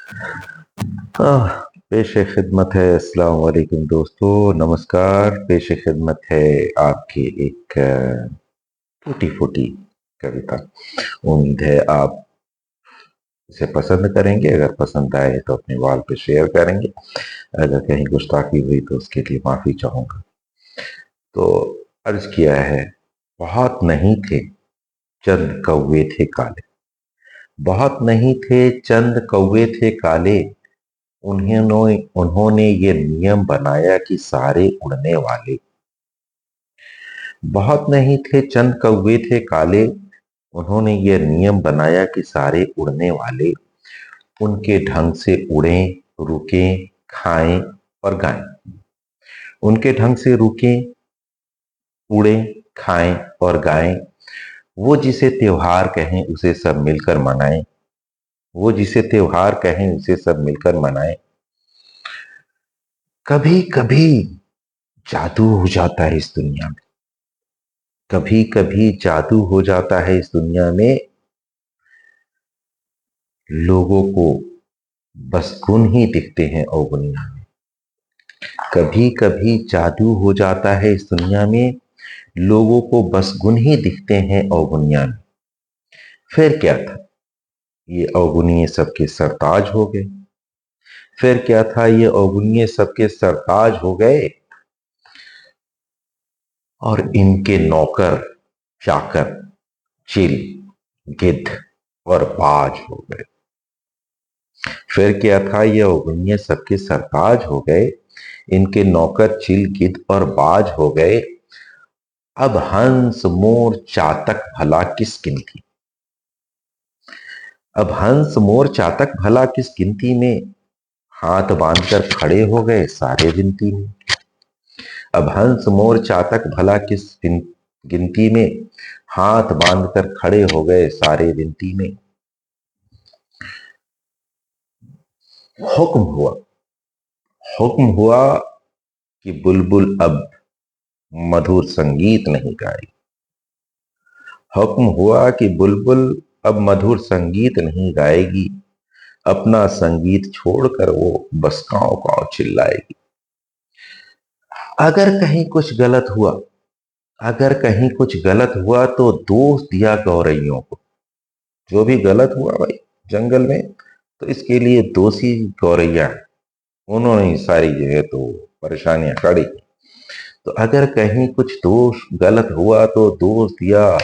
पेश खिदमत है। अस्सलाम वालेकुम दोस्तों, नमस्कार। पेश खिदमत है आपकी एक टूटी फूटी कविता। उम्मीद है आप इसे पसंद करेंगे। अगर पसंद आए तो अपने वॉल पे शेयर करेंगे। अगर कहीं गुस्ताखी हुई तो उसके लिए माफी चाहूंगा। तो अर्ज किया है, बहुत नहीं थे चंद कौवे थे काले। बहुत नहीं थे चंद कौवे थे काले। उन्होंने ये नियम बनाया कि सारे उड़ने वाले। बहुत नहीं थे चंद कौवे थे काले। उन्होंने ये नियम बनाया कि सारे उड़ने वाले उनके ढंग से उड़ें, रुकें, खाएं और गाएं। उनके ढंग से रुकें, उड़ें, खाएं और गाएं। वो जिसे त्योहार कहें उसे सब मिलकर मनाएं। वो जिसे त्योहार कहें उसे सब मिलकर मनाएं। कभी कभी जादू हो जाता है इस दुनिया में। कभी कभी जादू हो जाता है इस दुनिया में। लोगों को बस गुण ही दिखते हैं अवगुनिया में। कभी कभी जादू हो जाता है इस दुनिया में। लोगों को बस गुण ही दिखते हैं अवगुनिया में। फिर क्या था, ये अवगुणीय सबके सरताज हो गए। फिर क्या था, ये अवगुणीय सबके सरताज हो गए। और इनके नौकर चाकर चिल, गिद्ध और बाज हो गए। फिर क्या था, ये अवगुणीय सबके सरताज हो गए। इनके नौकर चिल, गिद्ध और बाज हो गए। अब हंस मोर चातक भला किस गिनती। अब हंस मोर चातक भला किस गिनती में। हाथ बांधकर खड़े हो गए सारे विनती में। अब हंस मोर चातक भला किस गिनती में। हाथ बांधकर खड़े हो गए सारे विनती में। हुक्म हुआ, हुक्म हुआ कि बुलबुल अब मधुर संगीत नहीं गाएगी। हुक्म हुआ कि बुलबुल अब मधुर संगीत नहीं गाएगी। अपना संगीत छोड़कर वो बस कांव कांव चिल्लाएगी। अगर कहीं कुछ गलत हुआ, अगर कहीं कुछ गलत हुआ तो दोष दिया गौरैयों को। जो भी गलत हुआ भाई जंगल में, तो इसके लिए दोषी गौरैया है। उन्होंने ही सारी जो है तो परेशानियां कड़ी। तो अगर कहीं कुछ दोष गलत हुआ तो दोष दिया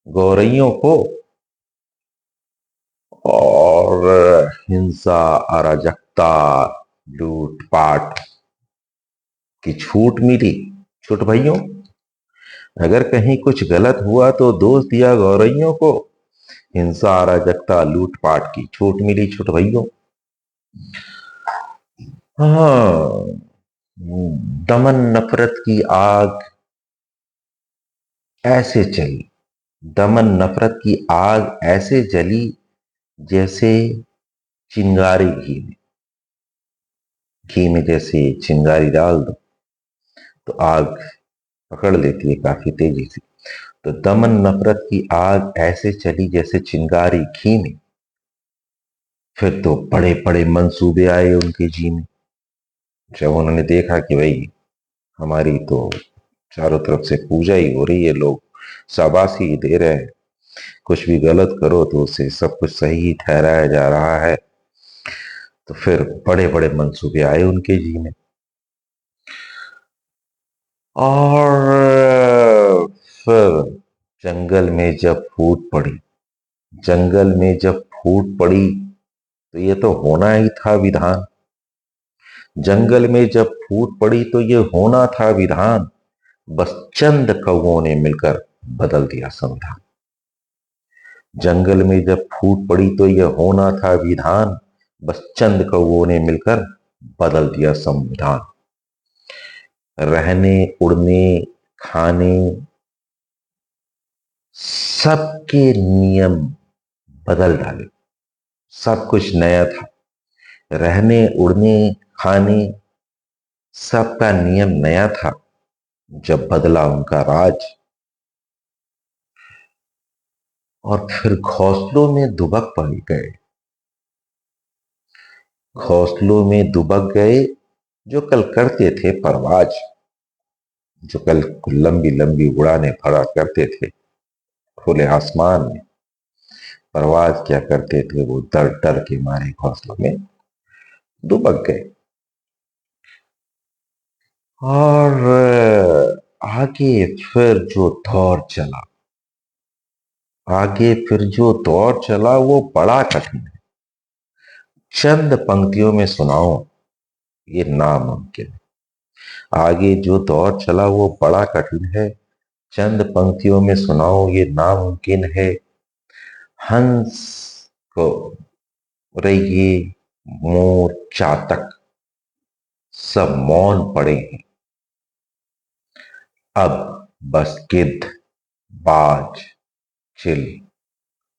गौरैयों को। और हिंसा, अराजकता, लूटपाट की छूट मिली छोट भाइयों। अगर कहीं कुछ गलत हुआ तो दोष दिया गौरैयों को। हिंसा, अराजकता, लूटपाट की छूट मिली छोट भाइयों। हाँ, दमन नफरत की आग ऐसे चली। दमन नफरत की आग ऐसे जली जैसे चिंगारी घी में। घी में जैसे चिंगारी डाल दो तो आग पकड़ लेती है काफी तेजी से। तो दमन नफरत की आग ऐसे चली जैसे चिंगारी घी में। फिर तो बड़े बड़े मंसूबे आए उनके जी में। जब उन्होंने देखा कि भाई हमारी तो चारों तरफ से पूजा ही हो रही है, लोग शाबाशी दे रहे हैं, कुछ भी गलत करो तो उसे सब कुछ सही ही ठहराया जा रहा है। तो फिर बड़े बड़े मंसूबे आए उनके जी में। और फिर जंगल में जब फूट पड़ी, जंगल में जब फूट पड़ी तो ये तो होना ही था विधान। जंगल में जब फूट पड़ी तो ये होना था विधान। बस चंद कौवों ने मिलकर बदल दिया संविधान। जंगल में जब फूट पड़ी तो यह होना था विधान। बस चंद कौवों ने मिलकर बदल दिया संविधान। रहने, उड़ने, खाने सबके नियम बदल डाले। सब कुछ नया था। रहने, उड़ने, खाने सबका नियम नया था जब बदला उनका राज। और फिर घोंसलों में दुबक पड़ गए। घोंसलों में दुबक गए जो कल करते थे परवाज, जो कल लंबी लंबी उड़ानें भरा करते थे खुले आसमान में, परवाज क्या करते थे वो डर डर के मारे घोंसलों में दुबक गए। और आगे फिर जो दौर चला, आगे फिर जो दौर चला वो बड़ा कठिन है। चंद पंक्तियों में सुनाओ ये नामुमकिन है। आगे जो दौर चला वो बड़ा कठिन है, चंद पंक्तियों में सुनाओ ये नामुमकिन है। हंस को रहिए, मोर चातक सब मौन पड़े हैं। अब बस गिद्ध, बाज, चिल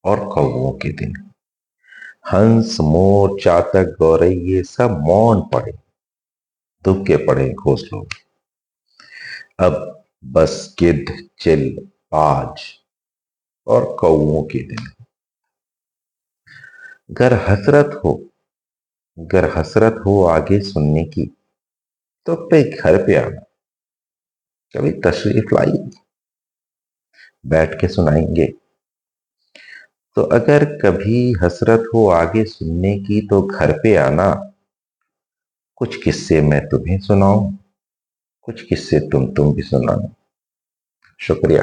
और कौवों के दिन। हंस, मोर, चातक, गौरैये सब मौन पड़े, दुब के पड़े घोंसलों में। अब बस गिद्ध, चिल, बाज और कौवों के दिन। गर हसरत हो, गर हसरत हो आगे सुनने की तो पे घर पे आना, कभी तशरीफ लाई, बैठ के सुनाएंगे। तो अगर कभी हसरत हो आगे सुनने की तो घर पे आना, कुछ किस्से मैं तुम्हें सुनाऊं, कुछ किस्से तुम भी सुनाना। शुक्रिया।